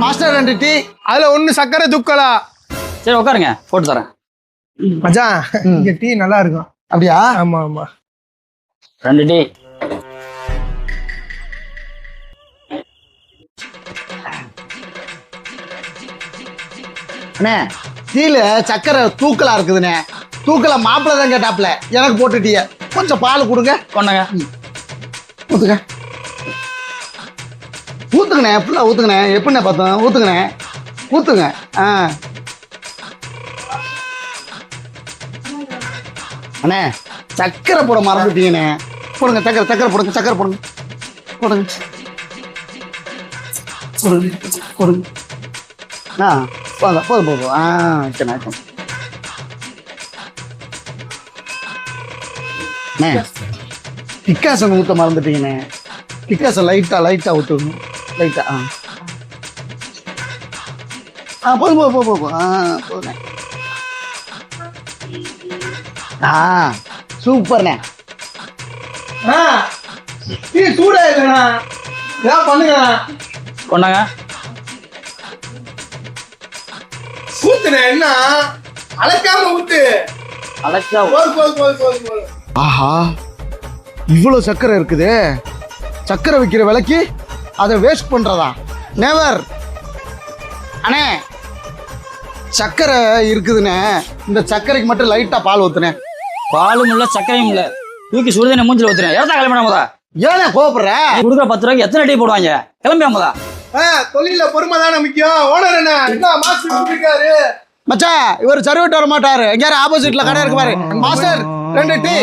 Master 2 tea. அதுல 1 சக்கரை தூக்கலா. சரி உட்காருங்க, போட்டு தரேன். மச்சான் இங்க டீ நல்லா இருக்கும். அப்படியா? ஆமா ஆமா. 2 டீ. அண்ணே டீல சக்கரை தூக்கலா இருக்குதுண்ணே. தூக்கலா மாப்பிள்ள தான் கேட்டாப்ல. எனக்கு போட்டு டீய கொஞ்சம் பால் கொடுங்க. கொண்டாங்க. ஊத்துங்க ஊத்துங்கண்ணே, ஃபுல்லா ஊத்துங்கண்ணே. எப்படிண்ணே பார்த்தோம்? ஊத்துங்கண்ணே, ஊத்துங்க. அண்ணே சக்கரை போட மறந்துட்டீங்கண்ணே. போடுங்க சக்கரை, சக்கரை போடுங்க, சக்கரை போடுங்க, போடுங்க போடுங்க போடுங்க. போதும் போதும் போதும். சரி அண்ணே டிக்காசன் ஊற்ற மறந்துட்டீங்கண்ணே. டிக்காசன் லைட்டா ஊற்றணும். லைட்டா போதும் போதும் போதும் போதும். போதுண்ணே. சூப்பர்ண்ணே. டீ சூடா இல்லைண்ணா, ஏன் பண்ணுங்க. கொண்டாங்க. ஊத்துனே, என்ன அழைக்காம ஊத்து. அழைச்சா போது. ஆஹா இவ்வளோ சக்கரை இருக்குது. சக்கரை விற்கிற விலைக்கு அதை வேஸ்ட் பண்ணுறதா? நெவர். அண்ணே சக்கரை இருக்குதுண்ணே. இந்த சக்கரைக்கு மட்டும் லைட்டாக பால் ஊற்றுனேன். பாலும் இல்லை சக்கரையும் இல்லை, தூக்கி சுடுதண்ணி மூஞ்சில் ஊத்துறேன். எவ்வளோ கிளம்பினா முதா? ஏண்ணே கோபப்படுற? கொடுக்குற 10 ரூபாய்க்கு எத்தனை டீ போடுவாங்க? கிளம்பியா முதா? தொழில பொறுமை தானே முக்கியம். ஓனர் என்ன மாஸ்டர் இருக்காரு மச்சான், இவர் சர்வீட் வர மாட்டாரு. எங்கேயாரும் ஆப்போசிட்ல கடை இருக்கு பாரு. Master 2 tea.